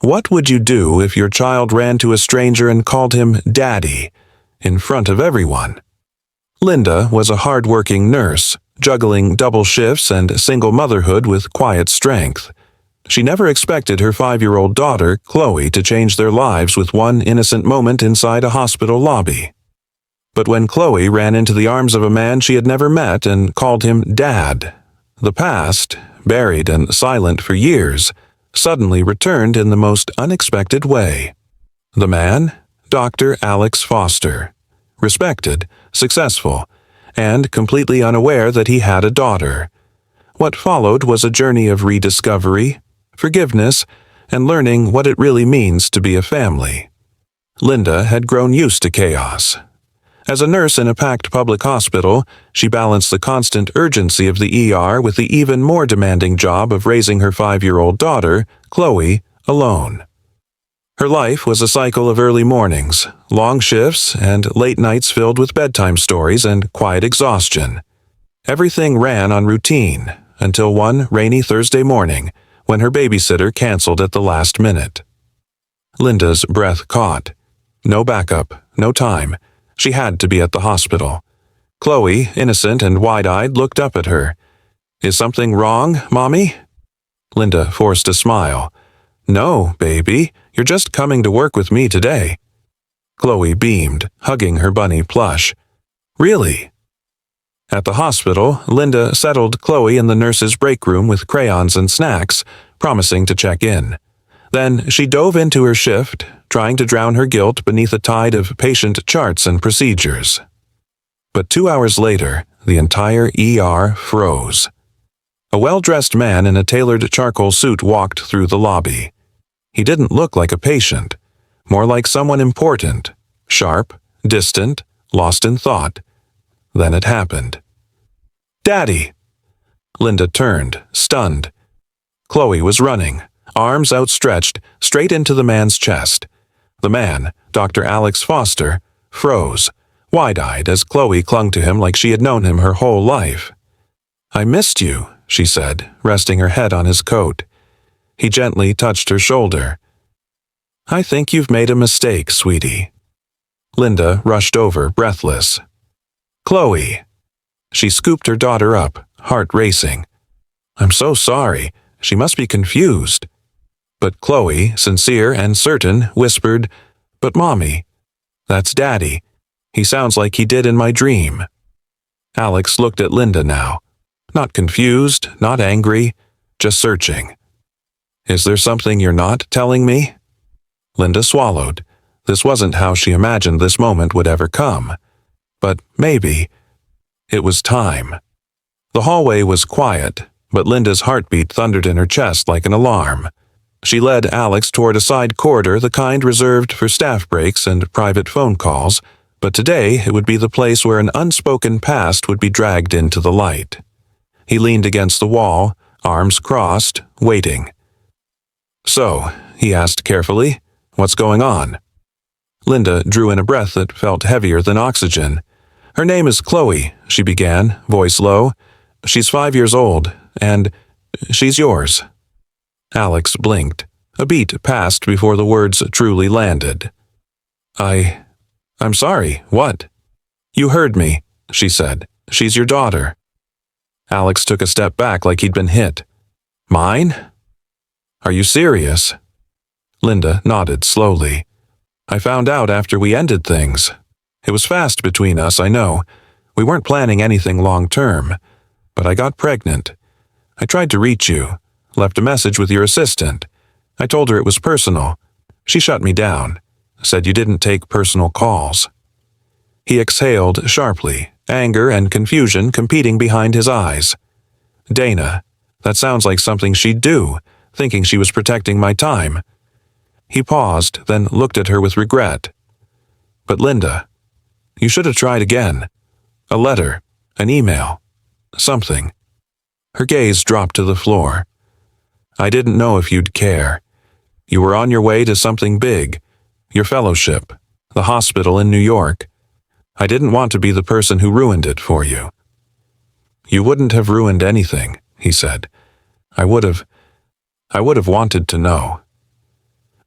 What would you do if your child ran to a stranger and called him Daddy in front of everyone? Linda was a hard-working nurse, juggling double shifts and single motherhood with quiet strength. She never expected her 5-year-old daughter, Chloe, to change their lives with one innocent moment inside a hospital lobby. But when Chloe ran into the arms of a man she had never met and called him Dad, the past, buried and silent for years, suddenly returned in the most unexpected way. The man, Dr. Alex Foster, respected, successful, and completely unaware that he had a daughter. What followed was a journey of rediscovery, forgiveness, and learning what it really means to be a family. Linda had grown used to chaos. As a nurse in a packed public hospital, she balanced the constant urgency of the ER with the even more demanding job of raising her 5-year-old daughter, Chloe, alone. Her life was a cycle of early mornings, long shifts, and late nights filled with bedtime stories and quiet exhaustion. Everything ran on routine until one rainy Thursday morning when her babysitter canceled at the last minute. Linda's breath caught. No backup, no time. She had to be at the hospital. Chloe, innocent and wide-eyed, looked up at her. "Is something wrong, Mommy?" Linda forced a smile. "No, baby, you're just coming to work with me today." Chloe beamed, hugging her bunny plush. "Really?" At the hospital, Linda settled Chloe in the nurse's break room with crayons and snacks, promising to check in. Then she dove into her shift, trying to drown her guilt beneath a tide of patient charts and procedures. But 2 hours later, the entire ER froze. A well-dressed man in a tailored charcoal suit walked through the lobby. He didn't look like a patient, more like someone important, sharp, distant, lost in thought. Then it happened. "Daddy!" Linda turned, stunned. Chloe was running, arms outstretched, straight into the man's chest. The man, Dr. Alex Foster, froze, wide-eyed as Chloe clung to him like she had known him her whole life. "I missed you," she said, resting her head on his coat. He gently touched her shoulder. "I think you've made a mistake, sweetie." Linda rushed over, breathless. "Chloe!" She scooped her daughter up, heart racing. "I'm so sorry. She must be confused." But Chloe, sincere and certain, whispered, "But Mommy, that's Daddy. He sounds like he did in my dream." Alex looked at Linda now. Not confused, not angry, just searching. "Is there something you're not telling me?" Linda swallowed. This wasn't how she imagined this moment would ever come. But maybe it was time. The hallway was quiet, but Linda's heartbeat thundered in her chest like an alarm. She led Alex toward a side corridor, the kind reserved for staff breaks and private phone calls, but today it would be the place where an unspoken past would be dragged into the light. He leaned against the wall, arms crossed, waiting. "So," he asked carefully, "what's going on?" Linda drew in a breath that felt heavier than oxygen. "Her name is Chloe," she began, voice low. "She's 5 years old, and she's yours." Alex blinked. A beat passed before the words truly landed. I'm sorry, what?" "You heard me," she said. "She's your daughter." Alex took a step back like he'd been hit. "Mine? Are you serious?" Linda nodded slowly. "I found out after we ended things. It was fast between us, I know. We weren't planning anything long-term. But I got pregnant. I tried to reach you, left a message with your assistant. I told her it was personal. She shut me down, said you didn't take personal calls." He exhaled sharply, anger and confusion competing behind his eyes. "Dana, that sounds like something she'd do, thinking she was protecting my time." He paused, then looked at her with regret. "But Linda, you should have tried again. A letter, an email, something." Her gaze dropped to the floor. "I didn't know if you'd care. You were on your way to something big, your fellowship, the hospital in New York. I didn't want to be the person who ruined it for you." "You wouldn't have ruined anything," he said. I would have wanted to know."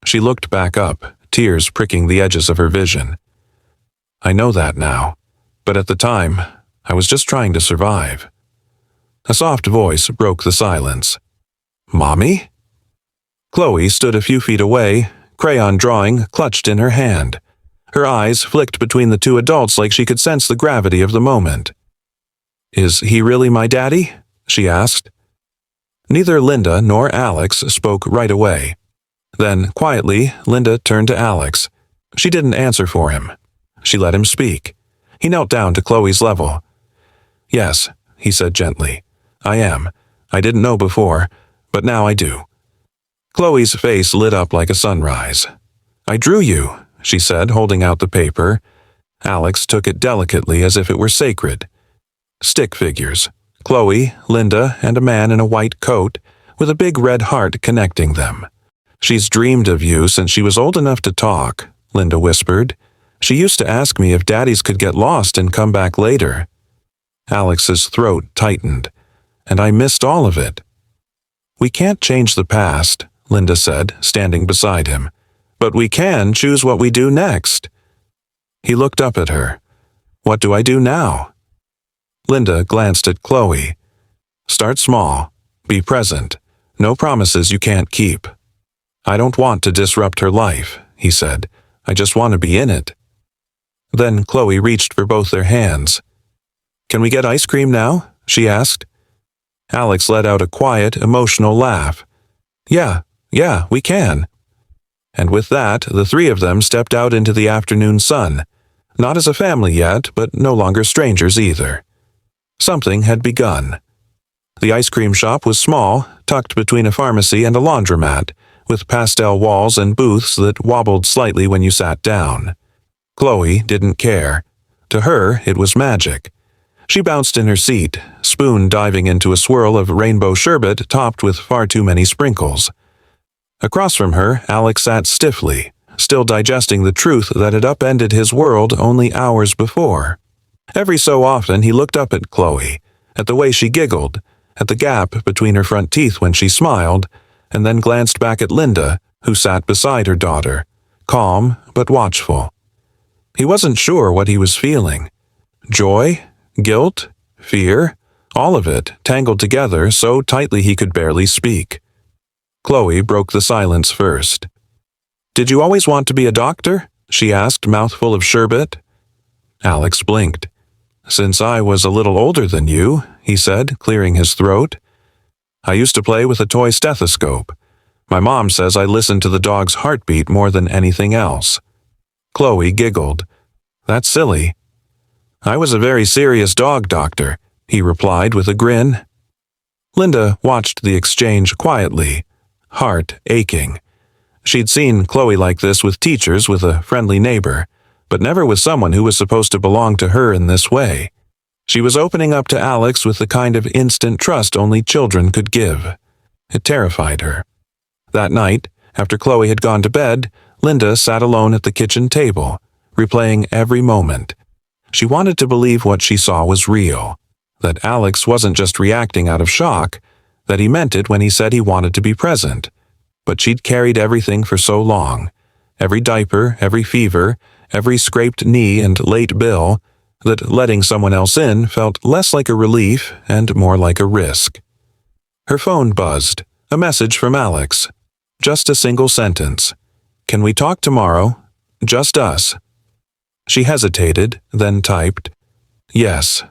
She looked back up, tears pricking the edges of her vision. I know that now, but at the time, I was just trying to survive. A soft voice broke the silence. Mommy? Chloe stood a few feet away, crayon drawing clutched in her hand. Her eyes flicked between the two adults like she could sense the gravity of the moment. Is he really my daddy? She asked. Neither Linda nor Alex spoke right away. Then, quietly, Linda turned to Alex. She didn't answer for him. She let him speak. He knelt down to Chloe's level. Yes, he said gently. I am. I didn't know before, but now I do. Chloe's face lit up like a sunrise. I drew you, she said, holding out the paper. Alex took it delicately as if it were sacred. Stick figures. Chloe, Linda, and a man in a white coat, with a big red heart connecting them. She's dreamed of you since she was old enough to talk, Linda whispered. She used to ask me if daddies could get lost and come back later. Alex's throat tightened, and I missed all of it. We can't change the past, Linda said, standing beside him, but we can choose what we do next. He looked up at her. What do I do now? Linda glanced at Chloe. Start small. Be present. No promises you can't keep. I don't want to disrupt her life, he said. I just want to be in it. Then Chloe reached for both their hands. Can we get ice cream now? She asked. Alex let out a quiet, emotional laugh. Yeah, we can. And with that, the three of them stepped out into the afternoon sun. Not as a family yet, but no longer strangers either. Something had begun. The ice cream shop was small, tucked between a pharmacy and a laundromat, with pastel walls and booths that wobbled slightly when you sat down. Chloe didn't care. To her, it was magic. She bounced in her seat, spoon diving into a swirl of rainbow sherbet topped with far too many sprinkles. Across from her, Alex sat stiffly, still digesting the truth that had upended his world only hours before. Every so often he looked up at Chloe, at the way she giggled, at the gap between her front teeth when she smiled, and then glanced back at Linda, who sat beside her daughter, calm but watchful. He wasn't sure what he was feeling. Joy? Guilt? Fear? All of it, tangled together so tightly he could barely speak. Chloe broke the silence first. Did you always want to be a doctor? She asked, mouthful of sherbet. Alex blinked. Since I was a little older than you, he said, clearing his throat. I used to play with a toy stethoscope. My mom says I listened to the dog's heartbeat more than anything else. Chloe giggled. That's silly. I was a very serious dog doctor, he replied with a grin. Linda watched the exchange quietly, heart aching. She'd seen Chloe like this with teachers, with a friendly neighbor, but never with someone who was supposed to belong to her in this way. She was opening up to Alex with the kind of instant trust only children could give. It terrified her. That night, after Chloe had gone to bed, Linda sat alone at the kitchen table, replaying every moment. She wanted to believe what she saw was real, that Alex wasn't just reacting out of shock, that he meant it when he said he wanted to be present. But she'd carried everything for so long, every diaper, every fever, every scraped knee and late bill, that letting someone else in felt less like a relief and more like a risk. Her phone buzzed, a message from Alex. Just a single sentence. Can we talk tomorrow? Just us. She hesitated, then typed, yes.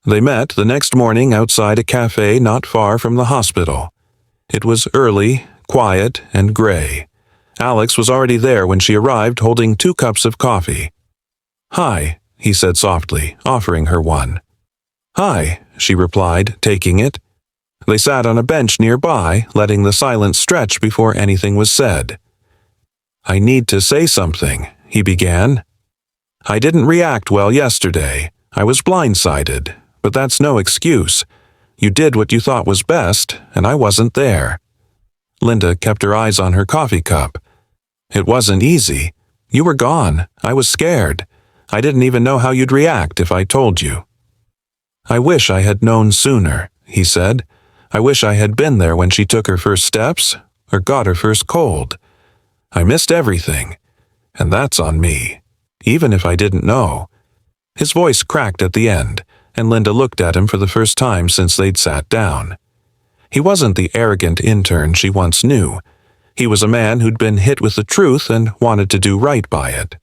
They met the next morning outside a cafe not far from the hospital. It was early, quiet, and gray. Alex was already there when she arrived, holding 2 cups of coffee. Hi, he said softly, offering her one. Hi, she replied, taking it. They sat on a bench nearby, letting the silence stretch before anything was said. I need to say something, he began. I didn't react well yesterday. I was blindsided, but that's no excuse. You did what you thought was best, and I wasn't there. Linda kept her eyes on her coffee cup. It wasn't easy. You were gone. I was scared. I didn't even know how you'd react if I told you. I wish I had known sooner, he said. I wish I had been there when she took her first steps or got her first cold. I missed everything, and that's on me, even if I didn't know." His voice cracked at the end, and Linda looked at him for the first time since they'd sat down. He wasn't the arrogant intern she once knew. He was a man who'd been hit with the truth and wanted to do right by it.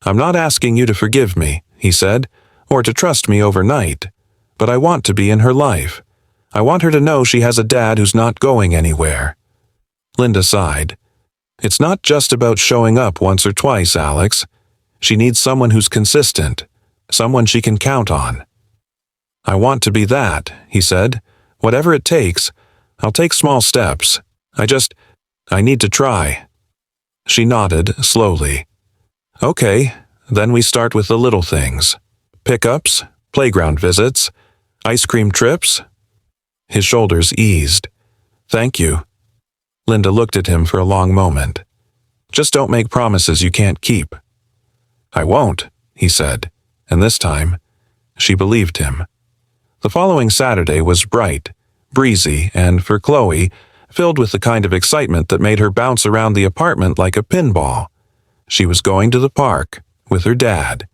"I'm not asking you to forgive me," he said, "or to trust me overnight, but I want to be in her life. I want her to know she has a dad who's not going anywhere." Linda sighed. "It's not just about showing up once or twice, Alex. She needs someone who's consistent, someone she can count on." "I want to be that," he said. "Whatever it takes, I'll take small steps. I need to try." She nodded slowly. "Okay, then we start with the little things. Pickups, playground visits, ice cream trips." His shoulders eased. "Thank you." Linda looked at him for a long moment. "Just don't make promises you can't keep." "I won't," he said, and this time, she believed him. The following Saturday was bright, breezy, and, for Chloe, filled with the kind of excitement that made her bounce around the apartment like a pinball. She was going to the park, with her dad.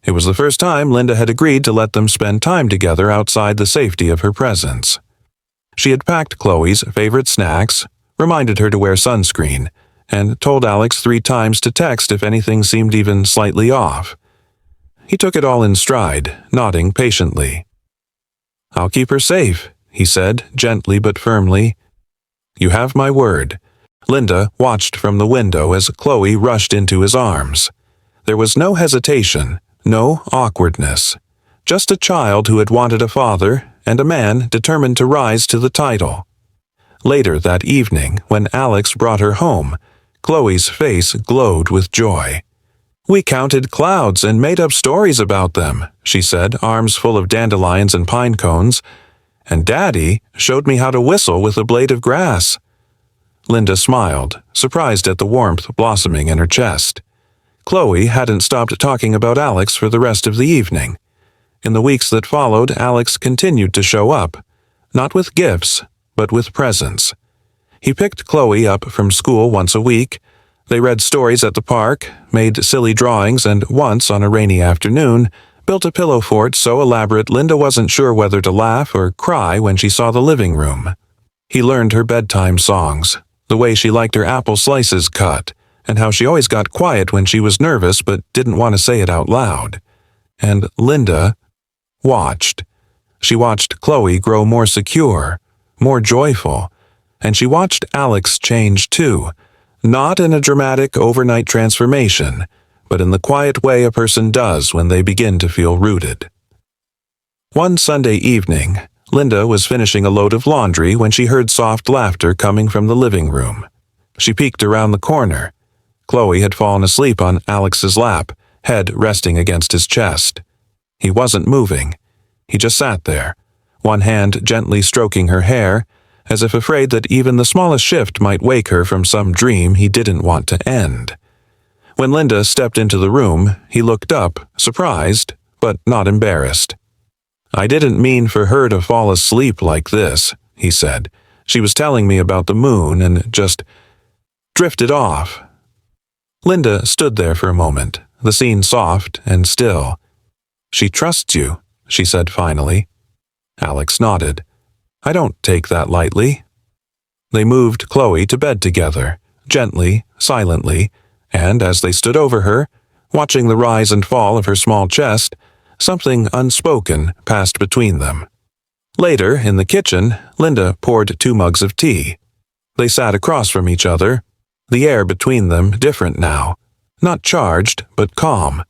It was the first time Linda had agreed to let them spend time together outside the safety of her presence. She had packed Chloe's favorite snacks, reminded her to wear sunscreen, and told Alex 3 times to text if anything seemed even slightly off. He took it all in stride, nodding patiently. "I'll keep her safe," he said, gently but firmly. "You have my word." Linda watched from the window as Chloe rushed into his arms. There was no hesitation, no awkwardness. Just a child who had wanted a father and a man determined to rise to the title. Later that evening, when Alex brought her home, Chloe's face glowed with joy. "We counted clouds and made up stories about them," she said, arms full of dandelions and pine cones. "And Daddy showed me how to whistle with a blade of grass." Linda smiled, surprised at the warmth blossoming in her chest. Chloe hadn't stopped talking about Alex for the rest of the evening. In the weeks that followed, Alex continued to show up, not with gifts, but with presents. He picked Chloe up from school once a week. They read stories at the park, made silly drawings, and once, on a rainy afternoon, built a pillow fort so elaborate Linda wasn't sure whether to laugh or cry when she saw the living room. He learned her bedtime songs, the way she liked her apple slices cut, and how she always got quiet when she was nervous but didn't want to say it out loud. And Linda watched. She watched Chloe grow more secure, more joyful, and she watched Alex change too, not in a dramatic overnight transformation, but in the quiet way a person does when they begin to feel rooted. One Sunday evening, Linda was finishing a load of laundry when she heard soft laughter coming from the living room. She peeked around the corner. Chloe had fallen asleep on Alex's lap, head resting against his chest. He wasn't moving. He just sat there, one hand gently stroking her hair, as if afraid that even the smallest shift might wake her from some dream he didn't want to end. When Linda stepped into the room, he looked up, surprised, but not embarrassed. "I didn't mean for her to fall asleep like this," he said. "She was telling me about the moon and just drifted off." Linda stood there for a moment, the scene soft and still. "She trusts you," she said finally. Alex nodded. "I don't take that lightly." They moved Chloe to bed together, gently, silently, and as they stood over her, watching the rise and fall of her small chest, something unspoken passed between them. Later, in the kitchen, Linda poured 2 mugs of tea. They sat across from each other, the air between them different now, not charged, but calm.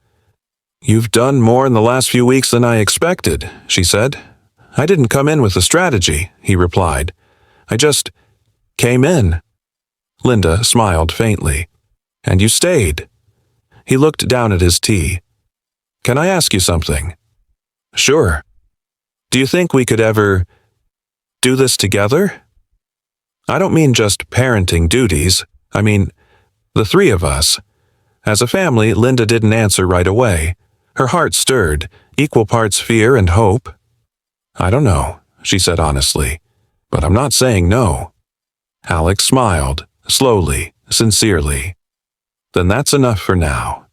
"You've done more in the last few weeks than I expected," she said. "I didn't come in with a strategy," he replied. "I just came in." Linda smiled faintly. "And you stayed." He looked down at his tea. "Can I ask you something?" "Sure." "Do you think we could ever do this together? I don't mean just parenting duties. I mean, the 3 of us." As a family, Linda didn't answer right away. Her heart stirred, equal parts fear and hope. "I don't know," she said honestly, "but I'm not saying no." Alex smiled, slowly, sincerely. Then that's enough for now.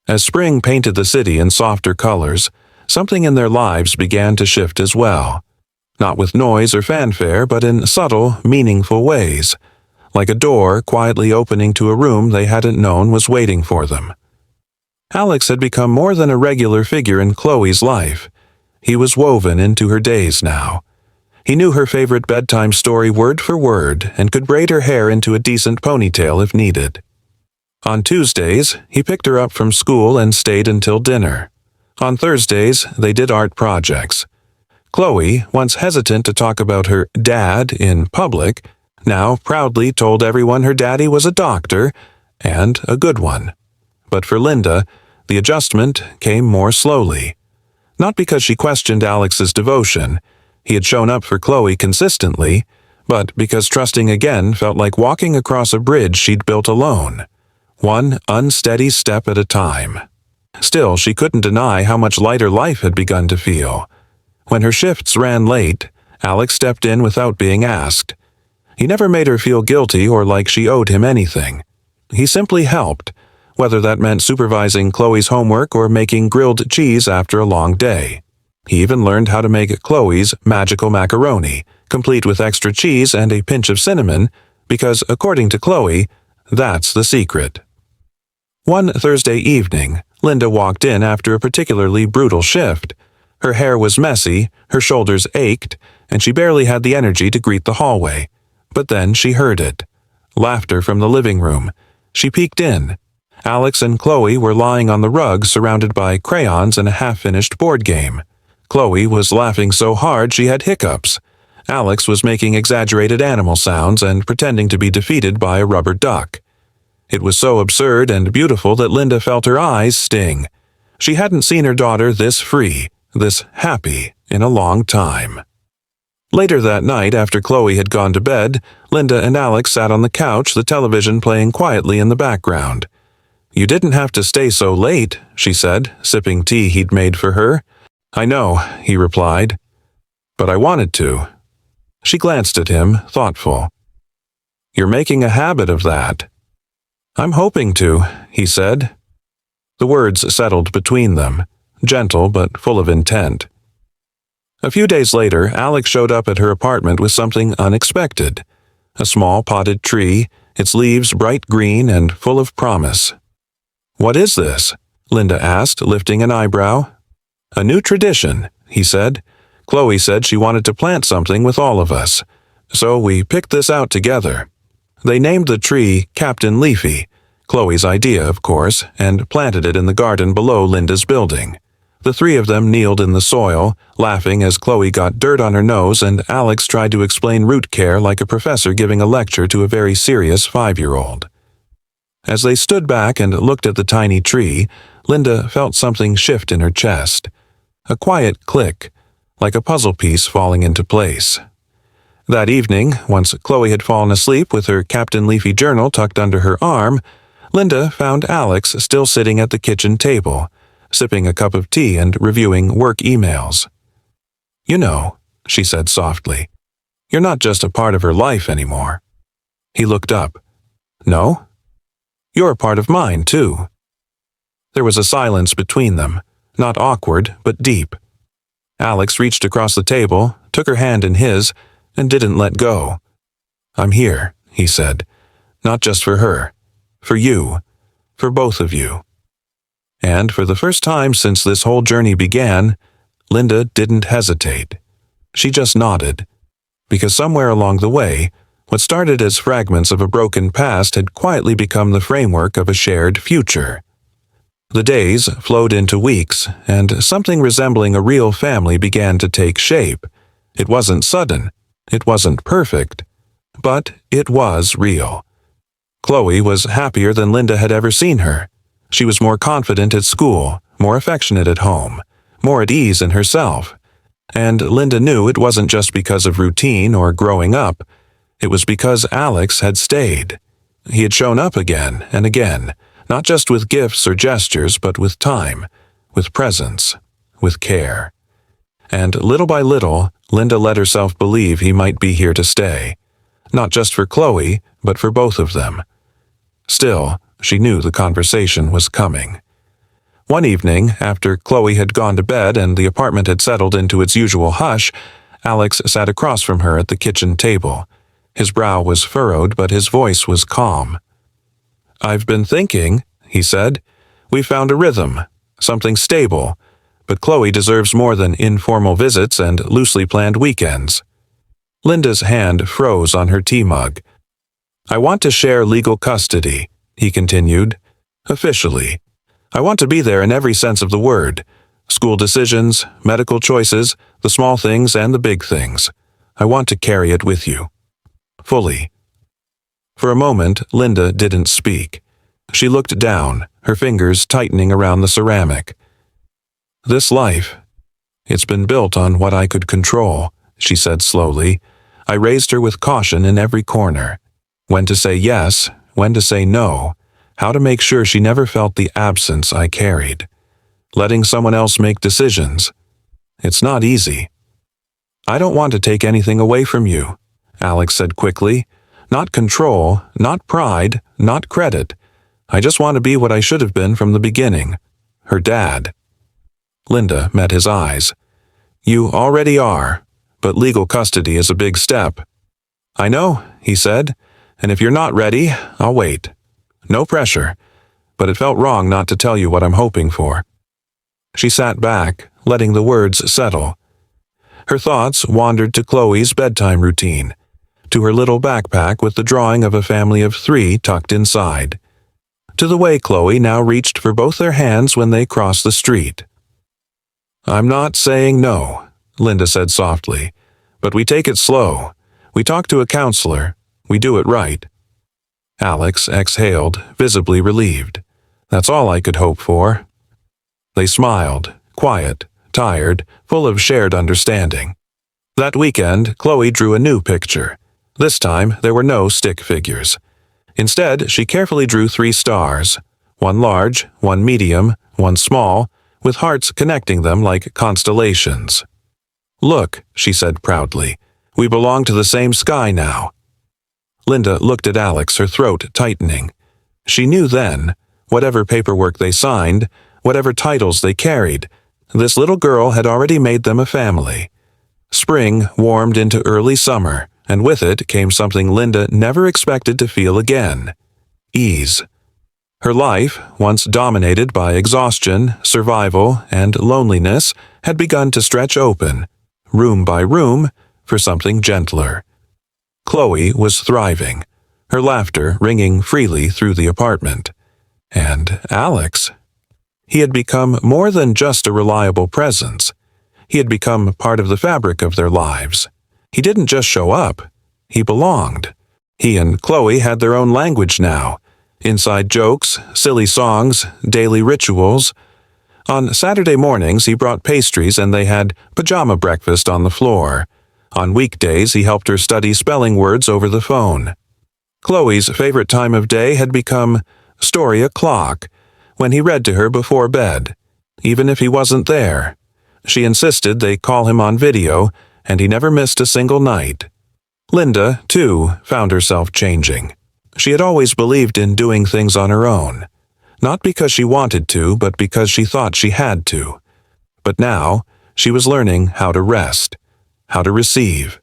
As spring painted the city in softer colors, something in their lives began to shift as well. Not with noise or fanfare, but in subtle, meaningful ways, like a door quietly opening to a room they hadn't known was waiting for them. Alex had become more than a regular figure in Chloe's life. He was woven into her days now. He knew her favorite bedtime story word for word and could braid her hair into a decent ponytail if needed. On Tuesdays, he picked her up from school and stayed until dinner. On Thursdays, they did art projects. Chloe, once hesitant to talk about her dad in public, now proudly told everyone her daddy was a doctor, and a good one. But for Linda, the adjustment came more slowly. Not because she questioned Alex's devotion. He had shown up for Chloe consistently, but because trusting again felt like walking across a bridge she'd built alone, one unsteady step at a time. Still, she couldn't deny how much lighter life had begun to feel. When her shifts ran late, Alex stepped in without being asked. He never made her feel guilty or like she owed him anything. He simply helped, whether that meant supervising Chloe's homework or making grilled cheese after a long day. He even learned how to make Chloe's magical macaroni, complete with extra cheese and a pinch of cinnamon, because, according to Chloe, that's the secret. One Thursday evening, Linda walked in after a particularly brutal shift. Her hair was messy, her shoulders ached, and she barely had the energy to greet the hallway. But then she heard it. Laughter from the living room. She peeked in. Alex and Chloe were lying on the rug surrounded by crayons and a half-finished board game. Chloe was laughing so hard she had hiccups. Alex was making exaggerated animal sounds and pretending to be defeated by a rubber duck. It was so absurd and beautiful that Linda felt her eyes sting. She hadn't seen her daughter this free, this happy, in a long time. Later that night, after Chloe had gone to bed, Linda and Alex sat on the couch, the television playing quietly in the background. "You didn't have to stay so late," she said, sipping tea he'd made for her. "I know," he replied. "But I wanted to." She glanced at him, thoughtful. "You're making a habit of that." "I'm hoping to," he said. The words settled between them, gentle but full of intent. A few days later, Alex showed up at her apartment with something unexpected. A small potted tree, its leaves bright green and full of promise. "What is this?" Linda asked, lifting an eyebrow. "A new tradition," he said. "Chloe said she wanted to plant something with all of us, so we picked this out together." They named the tree Captain Leafy, Chloe's idea, of course, and planted it in the garden below Linda's building. The three of them kneeled in the soil, laughing as Chloe got dirt on her nose and Alex tried to explain root care like a professor giving a lecture to a very serious 5-year-old. As they stood back and looked at the tiny tree, Linda felt something shift in her chest. A quiet click, like a puzzle piece falling into place. That evening, once Chloe had fallen asleep with her Captain Leafy journal tucked under her arm, Linda found Alex still sitting at the kitchen table, sipping a cup of tea and reviewing work emails. "You know," she said softly, "you're not just a part of her life anymore." He looked up. "No? You're a part of mine, too." There was a silence between them, not awkward, but deep. Alex reached across the table, took her hand in his, and didn't let go. "I'm here," he said. "Not just for her. For you. For both of you." And for the first time since this whole journey began, Linda didn't hesitate. She just nodded. Because somewhere along the way, what started as fragments of a broken past had quietly become the framework of a shared future. The days flowed into weeks, and something resembling a real family began to take shape. It wasn't sudden. It wasn't perfect. But it was real. Chloe was happier than Linda had ever seen her. She was more confident at school, more affectionate at home, more at ease in herself. And Linda knew it wasn't just because of routine or growing up. It was because Alex had stayed. He had shown up again and again, not just with gifts or gestures, but with time, with presence, with care. And little by little, Linda let herself believe he might be here to stay. Not just for Chloe, but for both of them. Still, She knew the conversation was coming. One evening, after Chloe had gone to bed and the apartment had settled into its usual hush, Alex sat across from her at the kitchen table. His brow was furrowed, but his voice was calm. "I've been thinking," he said. "We found a rhythm, something stable, but Chloe deserves more than informal visits and loosely planned weekends." Linda's hand froze on her tea mug. "I want to share legal custody," he continued. "Officially. I want to be there in every sense of the word. School decisions, medical choices, the small things and the big things. I want to carry it with you. Fully." For a moment, Linda didn't speak. She looked down, her fingers tightening around the ceramic. "This life, it's been built on what I could control," she said slowly. I raised her with caution in every corner. When to say yes, when to say no, how to make sure she never felt the absence I carried. Letting someone else make decisions. It's not easy. "I don't want to take anything away from you," Alex said quickly. "Not control, not pride, not credit. I just want to be what I should have been from the beginning. Her dad." Linda met his eyes. "You already are, but legal custody is a big step." "I know," he said, "and if you're not ready, I'll wait. No pressure, but it felt wrong not to tell you what I'm hoping for." She sat back, letting the words settle. Her thoughts wandered to Chloe's bedtime routine, to her little backpack with the drawing of a family of 3 tucked inside, to the way Chloe now reached for both their hands when they crossed the street. "I'm not saying no," Linda said softly, "but we take it slow. We talk to a counselor. We do it right." Alex exhaled, visibly relieved. "That's all I could hope for." They smiled, quiet, tired, full of shared understanding. That weekend, Chloe drew a new picture. This time, there were no stick figures. Instead, she carefully drew 3 stars, one large, one medium, one small, with hearts connecting them like constellations. "Look," she said proudly, "we belong to the same sky now." Linda looked at Alex, her throat tightening. She knew then, whatever paperwork they signed, whatever titles they carried, this little girl had already made them a family. Spring warmed into early summer, and with it came something Linda never expected to feel again: ease. Her life, once dominated by exhaustion, survival, and loneliness, had begun to stretch open, room by room, for something gentler. Chloe was thriving, her laughter ringing freely through the apartment. And Alex? He had become more than just a reliable presence. He had become part of the fabric of their lives. He didn't just show up. He belonged. He and Chloe had their own language now. Inside jokes, silly songs, daily rituals. On Saturday mornings, he brought pastries and they had pajama breakfast on the floor. On weekdays, he helped her study spelling words over the phone. Chloe's favorite time of day had become story o'clock, when he read to her before bed, even if he wasn't there. She insisted they call him on video, and he never missed a single night. Linda, too, found herself changing. She had always believed in doing things on her own, not because she wanted to, but because she thought she had to. But now, she was learning how to rest, how to receive,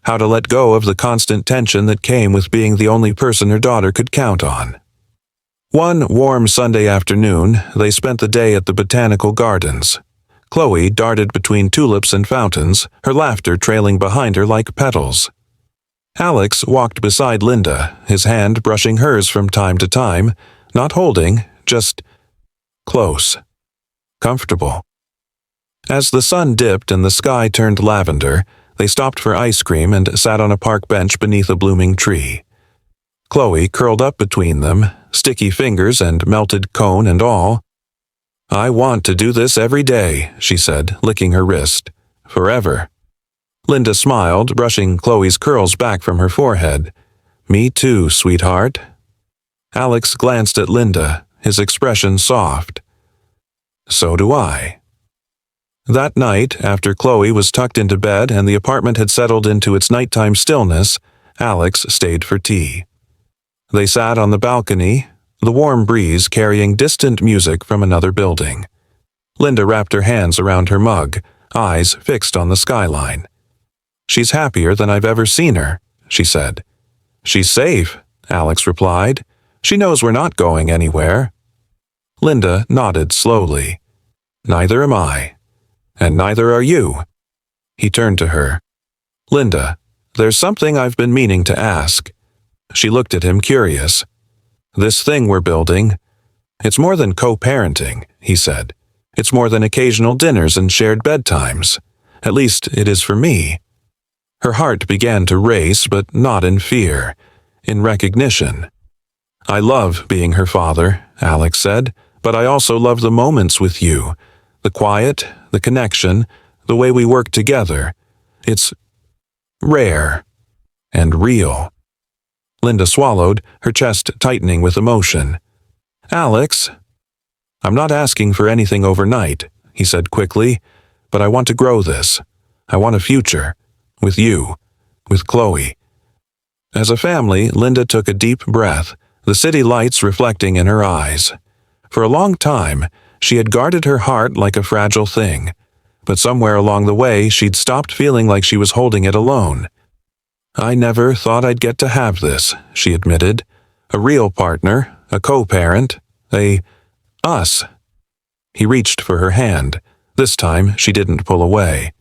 how to let go of the constant tension that came with being the only person her daughter could count on. One warm Sunday afternoon, they spent the day at the botanical gardens. Chloe darted between tulips and fountains, her laughter trailing behind her like petals. Alex walked beside Linda, his hand brushing hers from time to time, not holding, just close, comfortable. As the sun dipped and the sky turned lavender, they stopped for ice cream and sat on a park bench beneath a blooming tree. Chloe curled up between them, sticky fingers and melted cone and all. "I want to do this every day," she said, licking her wrist. "Forever." Linda smiled, brushing Chloe's curls back from her forehead. "Me too, sweetheart." Alex glanced at Linda, his expression soft. "So do I." That night, after Chloe was tucked into bed and the apartment had settled into its nighttime stillness, Alex stayed for tea. They sat on the balcony, the warm breeze carrying distant music from another building. Linda wrapped her hands around her mug, eyes fixed on the skyline. "She's happier than I've ever seen her," she said. "She's safe," Alex replied. "She knows we're not going anywhere." Linda nodded slowly. "Neither am I. And neither are you." He turned to her. "Linda, there's something I've been meaning to ask." She looked at him curious. "This thing we're building, it's more than co-parenting," he said. "It's more than occasional dinners and shared bedtimes. At least it is for me." Her heart began to race, but not in fear, in recognition. "I love being her father," Alex said, "but I also love the moments with you, the quiet, the connection, the way we work together. It's rare and real." Linda swallowed, her chest tightening with emotion. "Alex, I'm not asking for anything overnight," he said quickly, "but I want to grow this. I want a future. With you. With Chloe." As a family, Linda took a deep breath, the city lights reflecting in her eyes. For a long time, she had guarded her heart like a fragile thing, but somewhere along the way she'd stopped feeling like she was holding it alone. "I never thought I'd get to have this," she admitted. "A real partner, a co-parent, us." He reached for her hand. This time she didn't pull away.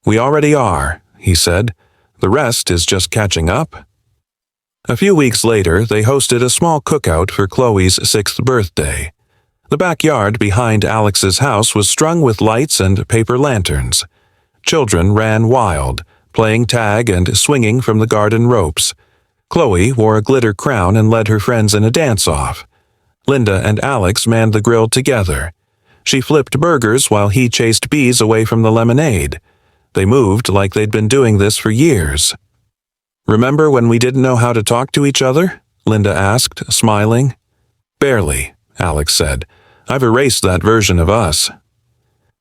"We already are," he said. "The rest is just catching up." A few weeks later, they hosted a small cookout for Chloe's 6th birthday. The backyard behind Alex's house was strung with lights and paper lanterns. Children ran wild, playing tag and swinging from the garden ropes. Chloe wore a glitter crown and led her friends in a dance-off. Linda and Alex manned the grill together. She flipped burgers while he chased bees away from the lemonade. They moved like they'd been doing this for years. "Remember when we didn't know how to talk to each other?" Linda asked, smiling. "Barely," Alex said. "I've erased that version of us."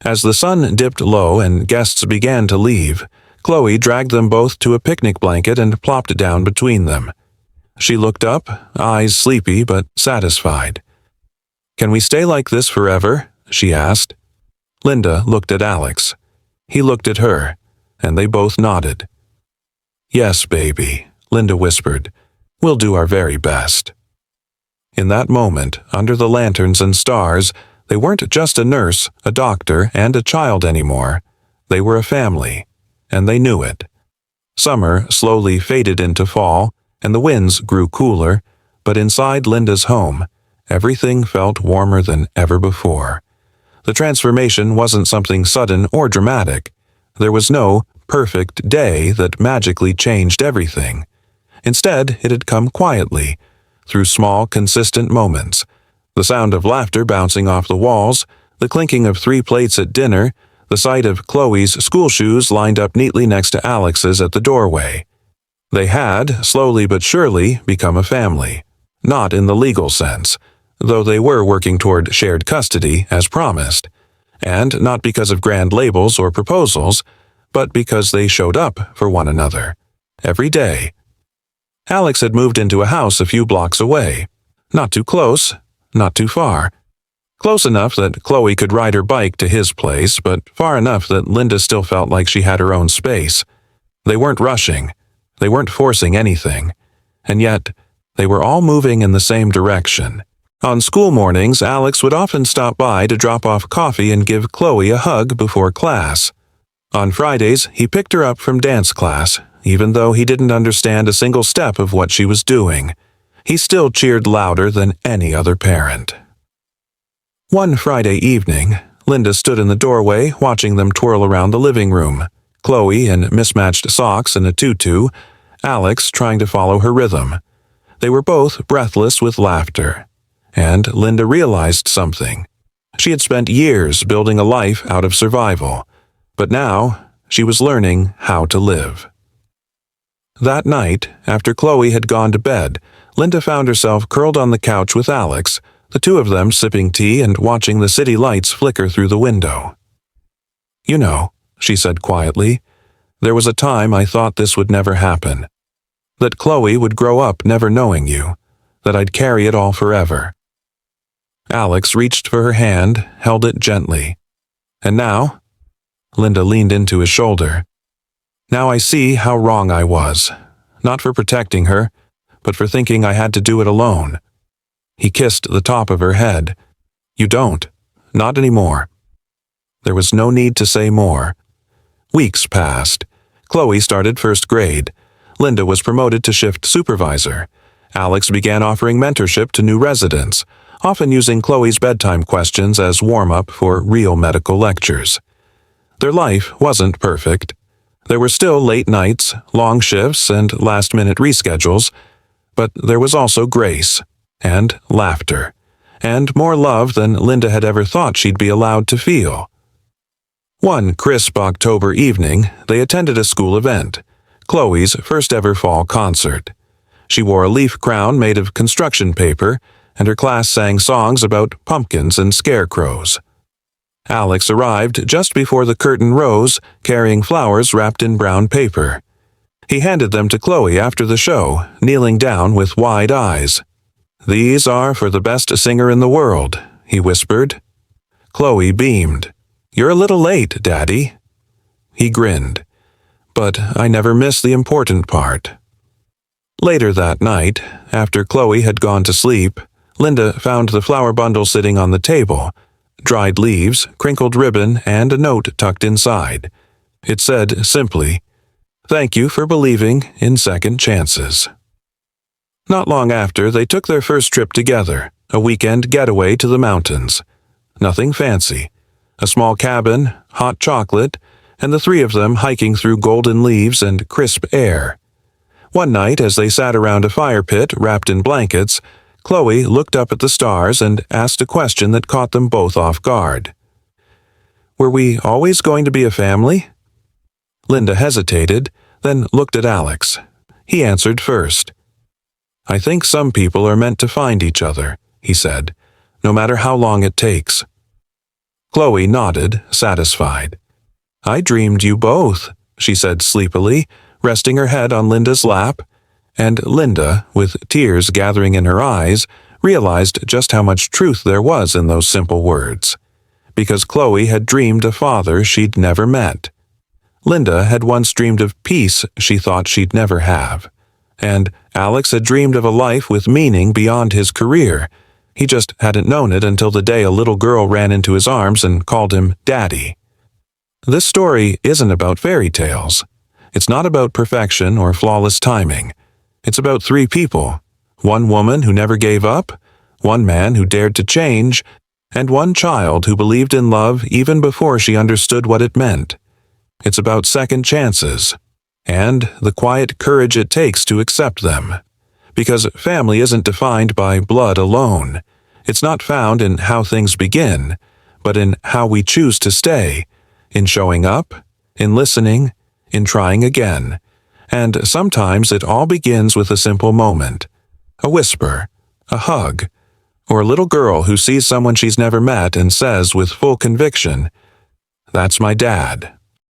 As the sun dipped low and guests began to leave, Chloe dragged them both to a picnic blanket and plopped it down between them. She looked up, eyes sleepy but satisfied. "Can we stay like this forever?" she asked. Linda looked at Alex. He looked at her, and they both nodded. "Yes, baby," Linda whispered. "We'll do our very best." In that moment, under the lanterns and stars, they weren't just a nurse, a doctor, and a child anymore. They were a family, and they knew it. Summer slowly faded into fall, and the winds grew cooler, but inside Linda's home, everything felt warmer than ever before. The transformation wasn't something sudden or dramatic. There was no perfect day that magically changed everything. Instead, it had come quietly, through small, consistent moments. The sound of laughter bouncing off the walls, the clinking of 3 plates at dinner, the sight of Chloe's school shoes lined up neatly next to Alex's at the doorway. They had, slowly but surely, become a family. Not in the legal sense, though they were working toward shared custody, as promised. And not because of grand labels or proposals, but because they showed up for one another. Every day. Alex had moved into a house a few blocks away. Not too close, not too far. Close enough that Chloe could ride her bike to his place, but far enough that Linda still felt like she had her own space. They weren't rushing. They weren't forcing anything. And yet, they were all moving in the same direction. On school mornings, Alex would often stop by to drop off coffee and give Chloe a hug before class. On Fridays, he picked her up from dance class, even though he didn't understand a single step of what she was doing. He still cheered louder than any other parent. One Friday evening, Linda stood in the doorway watching them twirl around the living room, Chloe in mismatched socks and a tutu, Alex trying to follow her rhythm. They were both breathless with laughter. And Linda realized something. She had spent years building a life out of survival, but now she was learning how to live. That night, after Chloe had gone to bed, Linda found herself curled on the couch with Alex, the two of them sipping tea and watching the city lights flicker through the window. "You know," she said quietly, "there was a time I thought this would never happen. That Chloe would grow up never knowing you. that I'd carry it all forever. Alex reached for her hand, held it gently. And now? Linda leaned into his shoulder. Now I see how wrong I was, not for protecting her, but for thinking I had to do it alone. He kissed the top of her head. You don't. Not anymore. There was no need to say more. Weeks passed. Chloe started first grade. Linda was promoted to shift supervisor. Alex began offering mentorship to new residents, often using Chloe's bedtime questions as warm-up for real medical lectures. Their life wasn't perfect. There were still late nights, long shifts, and last-minute reschedules, but there was also grace, and laughter, and more love than Linda had ever thought she'd be allowed to feel. One crisp October evening, they attended a school event, Chloe's first-ever fall concert. She wore a leaf crown made of construction paper, and her class sang songs about pumpkins and scarecrows. Alex arrived just before the curtain rose, carrying flowers wrapped in brown paper. He handed them to Chloe after the show, kneeling down with wide eyes. "These are for the best singer in the world," he whispered. Chloe beamed. "You're a little late, Daddy." He grinned. "But I never miss the important part." Later that night, after Chloe had gone to sleep, Linda found the flower bundle sitting on the table, dried leaves, crinkled ribbon, and a note tucked inside. It said simply, "Thank you for believing in second chances." Not long after, they took their first trip together, a weekend getaway to the mountains. Nothing fancy. A small cabin, hot chocolate, and the three of them hiking through golden leaves and crisp air. One night, as they sat around a fire pit wrapped in blankets, Chloe looked up at the stars and asked a question that caught them both off guard. "Were we always going to be a family?" Linda hesitated, then looked at Alex. He answered first. "I think some people are meant to find each other," he said, "no matter how long it takes." Chloe nodded, satisfied. "I dreamed you both," she said sleepily, resting her head on Linda's lap. And Linda, with tears gathering in her eyes, realized just how much truth there was in those simple words. Because Chloe had dreamed a father she'd never met. Linda had once dreamed of peace she thought she'd never have. And Alex had dreamed of a life with meaning beyond his career. He just hadn't known it until the day a little girl ran into his arms and called him Daddy. This story isn't about fairy tales. It's not about perfection or flawless timing. It's about three people, one woman who never gave up, one man who dared to change, and one child who believed in love even before she understood what it meant. It's about second chances, and the quiet courage it takes to accept them. Because family isn't defined by blood alone. It's not found in how things begin, but in how we choose to stay, in showing up, in listening, in trying again. And sometimes it all begins with a simple moment, a whisper, a hug, or a little girl who sees someone she's never met and says with full conviction, "That's my dad."